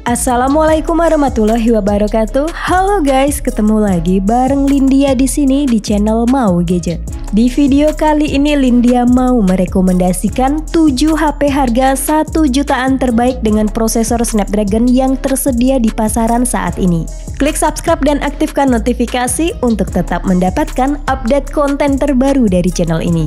Assalamualaikum warahmatullahi wabarakatuh. Halo guys, ketemu lagi bareng Lindia di sini di channel Mau Gadget. Di video kali ini Lindia mau merekomendasikan 7 HP harga 1 jutaan terbaik dengan prosesor Snapdragon yang tersedia di pasaran saat ini. Klik subscribe dan aktifkan notifikasi untuk tetap mendapatkan update konten terbaru dari channel ini.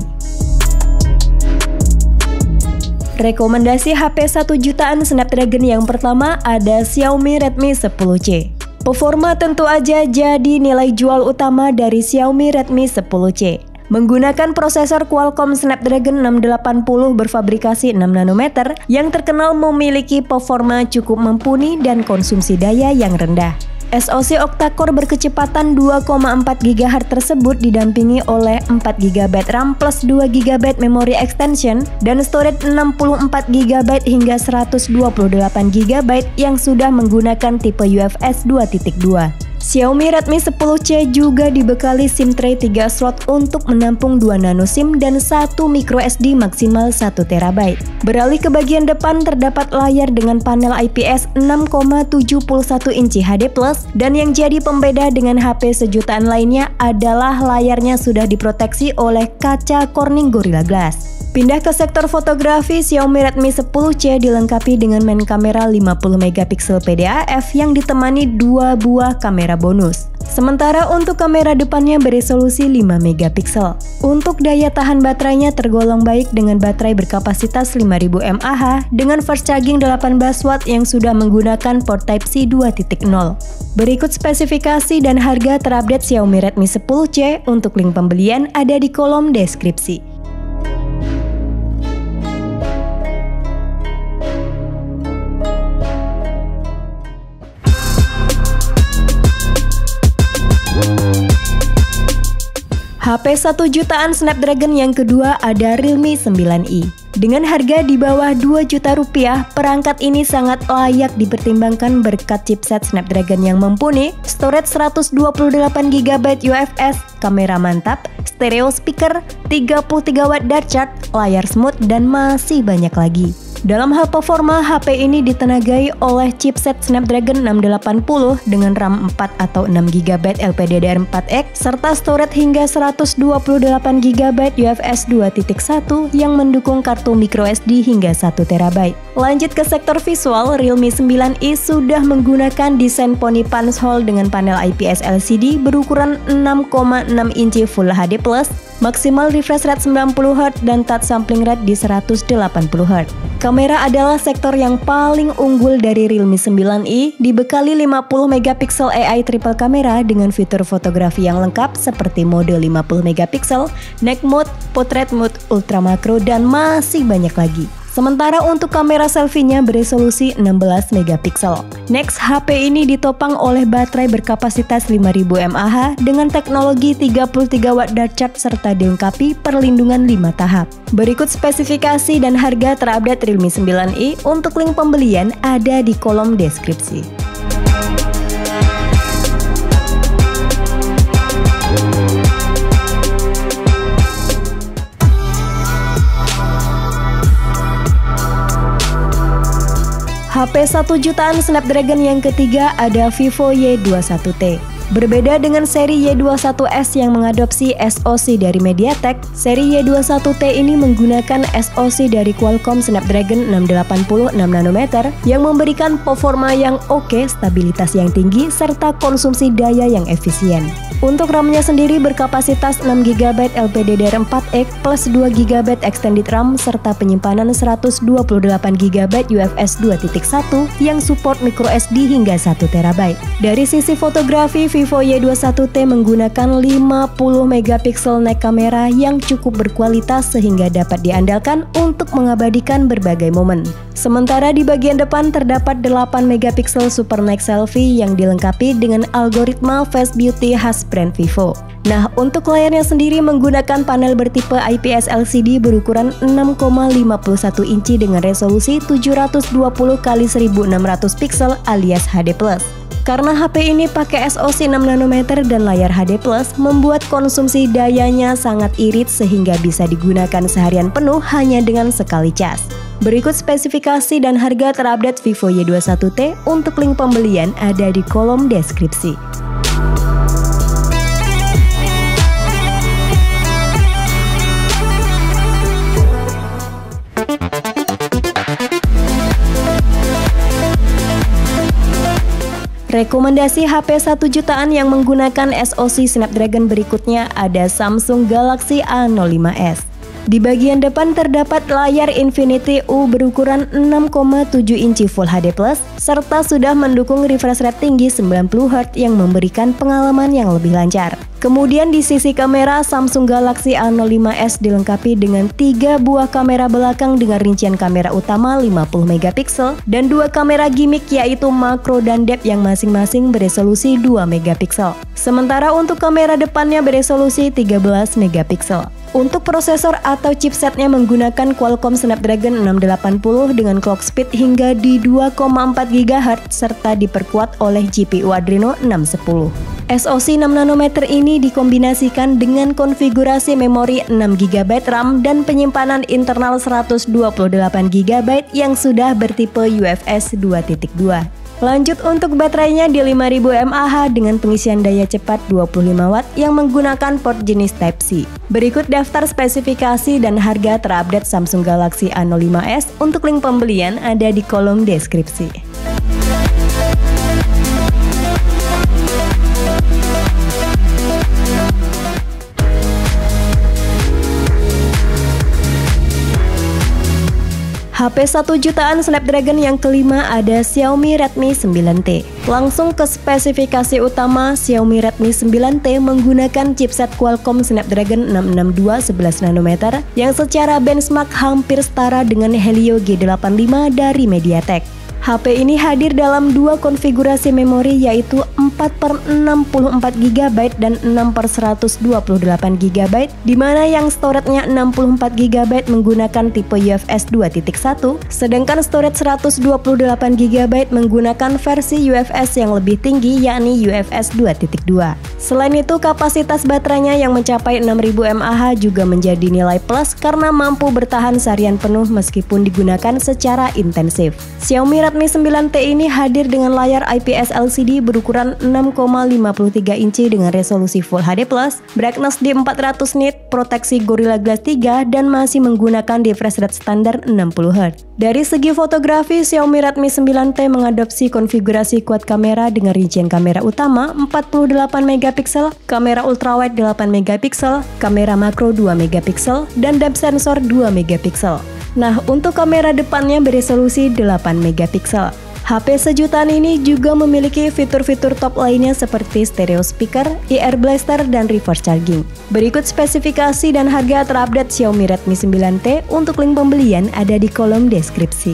Rekomendasi HP 1 jutaan Snapdragon yang pertama ada Xiaomi Redmi 10C. Performa tentu aja jadi nilai jual utama dari Xiaomi Redmi 10C. Menggunakan prosesor Qualcomm Snapdragon 680 berfabrikasi 6 nanometer yang terkenal memiliki performa cukup mumpuni dan konsumsi daya yang rendah. SoC octa-core berkecepatan 2,4 GHz tersebut didampingi oleh 4 GB RAM plus 2 GB memory extension dan storage 64 GB hingga 128 GB yang sudah menggunakan tipe UFS 2.2. Xiaomi Redmi 10C juga dibekali SIM tray 3 slot untuk menampung 2 nano SIM dan 1 micro SD maksimal 1 TB. Beralih ke bagian depan terdapat layar dengan panel IPS 6,71 inci HD+, dan yang jadi pembeda dengan HP sejutaan lainnya adalah layarnya sudah diproteksi oleh kaca Corning Gorilla Glass. Pindah ke sektor fotografi, Xiaomi Redmi 10C dilengkapi dengan main kamera 50MP PDAF yang ditemani 2 buah kamera bonus. Sementara untuk kamera depannya beresolusi 5MP. Untuk daya tahan baterainya tergolong baik dengan baterai berkapasitas 5000 mAh dengan fast charging 18W yang sudah menggunakan port Type-C 2.0. Berikut spesifikasi dan harga terupdate Xiaomi Redmi 10C. Untuk link pembelian ada di kolom deskripsi. HP 1 jutaan Snapdragon yang kedua ada Realme 9i. Dengan harga di bawah 2 juta rupiah, perangkat ini sangat layak dipertimbangkan berkat chipset Snapdragon yang mumpuni, storage 128 GB UFS, kamera mantap, stereo speaker, 33W dart chart, layar smooth, dan masih banyak lagi. Dalam hal performa, HP ini ditenagai oleh chipset Snapdragon 680 dengan RAM 4 atau 6 GB LPDDR4X serta storage hingga 128 GB UFS 2.1 yang mendukung kartu microSD hingga 1 TB. Lanjut ke sektor visual, Realme 9i sudah menggunakan desain poni punch hole dengan panel IPS LCD berukuran 6,6 inci Full HD+, maksimal refresh rate 90Hz dan touch sampling rate di 180Hz. Kamera adalah sektor yang paling unggul dari Realme 9i, dibekali 50MP AI triple kamera dengan fitur fotografi yang lengkap seperti mode 50MP, night mode, portrait mode, ultra makro, dan masih banyak lagi. Sementara untuk kamera selfie-nya beresolusi 16MP. Next, HP ini ditopang oleh baterai berkapasitas 5000 mAh dengan teknologi 33W dart chart serta dilengkapi perlindungan 5 tahap. Berikut spesifikasi dan harga terupdate Realme 9i. Untuk link pembelian ada di kolom deskripsi. HP 1 jutaan Snapdragon yang ketiga ada Vivo Y21T. Berbeda dengan seri Y21s yang mengadopsi SoC dari MediaTek, seri Y21T ini menggunakan SoC dari Qualcomm Snapdragon 680 6 nanometer yang memberikan performa yang oke, stabilitas yang tinggi, serta konsumsi daya yang efisien. Untuk RAM-nya sendiri berkapasitas 6 GB LPDDR4X plus 2 GB extended RAM serta penyimpanan 128 GB UFS 2.1 yang support microSD hingga 1 TB. Dari sisi fotografi, Vivo Y21T menggunakan 50MP neck kamera yang cukup berkualitas sehingga dapat diandalkan untuk mengabadikan berbagai momen. Sementara di bagian depan terdapat 8MP super neck selfie yang dilengkapi dengan algoritma Face Beauty khas brand Vivo. Nah, untuk layarnya sendiri menggunakan panel bertipe IPS LCD berukuran 6,51 inci dengan resolusi 720x1600 pixel alias HD+. Karena HP ini pakai SoC 6 nanometer dan layar HD+, membuat konsumsi dayanya sangat irit sehingga bisa digunakan seharian penuh hanya dengan sekali cas. Berikut spesifikasi dan harga terupdate Vivo Y21T. Untuk link pembelian ada di kolom deskripsi. Rekomendasi HP 1 jutaan yang menggunakan SoC Snapdragon berikutnya ada Samsung Galaxy A05s. Di bagian depan terdapat layar Infinity U berukuran 6,7 inci Full HD+, serta sudah mendukung refresh rate tinggi 90Hz yang memberikan pengalaman yang lebih lancar. Kemudian di sisi kamera, Samsung Galaxy A05s dilengkapi dengan 3 buah kamera belakang dengan rincian kamera utama 50MP dan 2 kamera gimmick yaitu makro dan depth yang masing-masing beresolusi 2MP. Sementara untuk kamera depannya beresolusi 13MP. Untuk prosesor atau chipsetnya menggunakan Qualcomm Snapdragon 680 dengan clock speed hingga di 2,4 GHz serta diperkuat oleh GPU Adreno 610. SoC 6nm ini dikombinasikan dengan konfigurasi memori 6GB RAM dan penyimpanan internal 128GB yang sudah bertipe UFS 2.2. Lanjut untuk baterainya di 5000 mAh dengan pengisian daya cepat 25W yang menggunakan port jenis Type-C. Berikut daftar spesifikasi dan harga terupdate Samsung Galaxy A05s. Untuk link pembelian ada di kolom deskripsi. HP 1 jutaan Snapdragon yang kelima ada Xiaomi Redmi 9T. Langsung ke spesifikasi utama, Xiaomi Redmi 9T menggunakan chipset Qualcomm Snapdragon 662 11nm yang secara benchmark hampir setara dengan Helio G85 dari MediaTek. HP ini hadir dalam 2 konfigurasi memori yaitu 4/64GB dan 6/128GB, di mana yang storage-nya 64GB menggunakan tipe UFS 2.1, sedangkan storage 128GB menggunakan versi UFS yang lebih tinggi yakni UFS 2.2. Selain itu, kapasitas baterainya yang mencapai 6000 mAh juga menjadi nilai plus karena mampu bertahan seharian penuh meskipun digunakan secara intensif. Xiaomi Redmi 9T ini hadir dengan layar IPS LCD berukuran 6,53 inci dengan resolusi Full HD+, brightness di 400 nit, proteksi Gorilla Glass 3, dan masih menggunakan refresh rate standar 60Hz. Dari segi fotografi, Xiaomi Redmi 9T mengadopsi konfigurasi quad kamera dengan rincian kamera utama 48MP, kamera ultrawide 8MP, kamera makro 2MP, dan depth sensor 2MP. Nah, untuk kamera depannya beresolusi 8MP. HP sejutaan ini juga memiliki fitur-fitur top lainnya seperti stereo speaker, ear blaster, dan reverse charging. Berikut spesifikasi dan harga terupdate Xiaomi Redmi 9T. Untuk link pembelian ada di kolom deskripsi.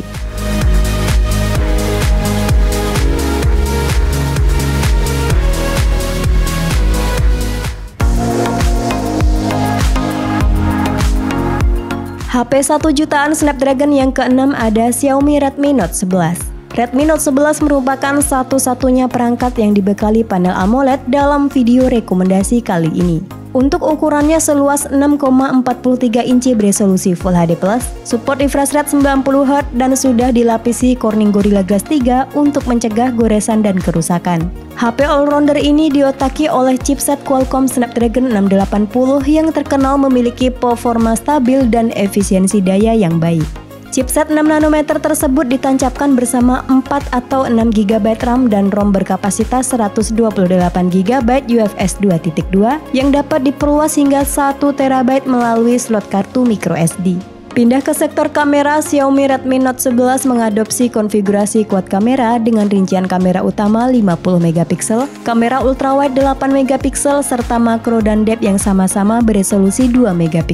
HP 1 jutaan Snapdragon yang keenam ada Xiaomi Redmi Note 11. Redmi Note 11 merupakan satu-satunya perangkat yang dibekali panel AMOLED dalam video rekomendasi kali ini. Untuk ukurannya seluas 6,43 inci beresolusi Full HD+, support refresh rate 90Hz dan sudah dilapisi Corning Gorilla Glass 3 untuk mencegah goresan dan kerusakan. HP all-rounder ini diotaki oleh chipset Qualcomm Snapdragon 680 yang terkenal memiliki performa stabil dan efisiensi daya yang baik. Chipset 6nm tersebut ditancapkan bersama 4 atau 6GB RAM dan ROM berkapasitas 128GB UFS 2.2 yang dapat diperluas hingga 1TB melalui slot kartu microSD. Pindah ke sektor kamera, Xiaomi Redmi Note 11 mengadopsi konfigurasi quad kamera dengan rincian kamera utama 50MP, kamera ultrawide 8MP, serta makro dan depth yang sama-sama beresolusi 2MP.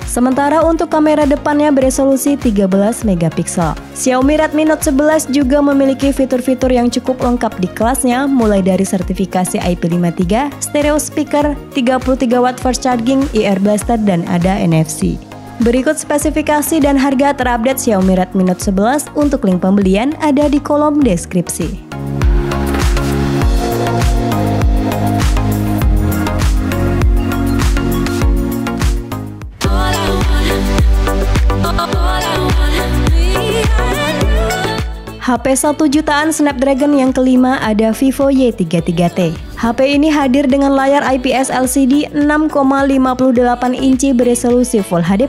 Sementara untuk kamera depannya beresolusi 13MP. Xiaomi Redmi Note 11 juga memiliki fitur-fitur yang cukup lengkap di kelasnya, mulai dari sertifikasi IP53, stereo speaker, 33W fast charging, ear blaster, dan ada NFC. Berikut spesifikasi dan harga terupdate Xiaomi Redmi Note 11. Untuk link pembelian ada di kolom deskripsi. All I want HP 1 jutaan Snapdragon yang kelima ada Vivo Y33T. HP ini hadir dengan layar IPS LCD 6,58 inci beresolusi Full HD+,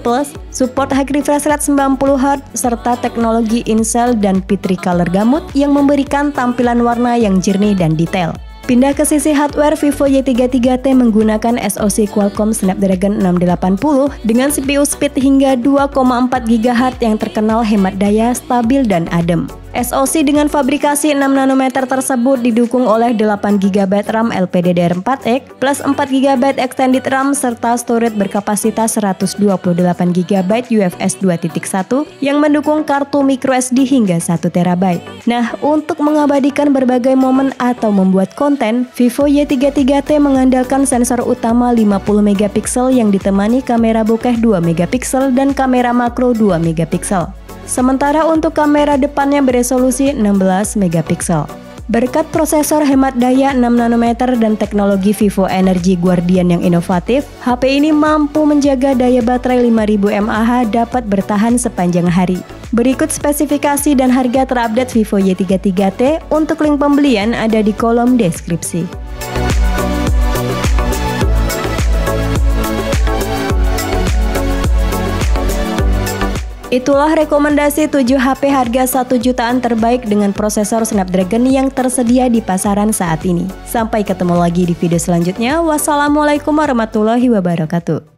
support high refresh rate 90Hz, serta teknologi in-cell dan P3 Color Gamut yang memberikan tampilan warna yang jernih dan detail. Pindah ke sisi hardware, Vivo Y33T menggunakan SoC Qualcomm Snapdragon 680 dengan CPU speed hingga 2,4 GHz yang terkenal hemat daya, stabil, dan adem. SoC dengan fabrikasi 6 nanometer tersebut didukung oleh 8 GB RAM LPDDR4X plus 4 GB extended RAM serta storage berkapasitas 128 GB UFS 2.1 yang mendukung kartu microSD hingga 1 TB. Nah, untuk mengabadikan berbagai momen atau membuat konten, Vivo Y33T mengandalkan sensor utama 50 MP yang ditemani kamera bokeh 2 MP dan kamera makro 2 MP. Sementara untuk kamera depannya beresolusi 16 MP. Berkat prosesor hemat daya 6 nanometer dan teknologi Vivo Energy Guardian yang inovatif, HP ini mampu menjaga daya baterai 5000 mAh dapat bertahan sepanjang hari. Berikut spesifikasi dan harga terupdate Vivo Y33T. Untuk link pembelian ada di kolom deskripsi. Itulah rekomendasi 7 HP harga 1 jutaan terbaik dengan prosesor Snapdragon yang tersedia di pasaran saat ini. Sampai ketemu lagi di video selanjutnya. Wassalamualaikum warahmatullahi wabarakatuh.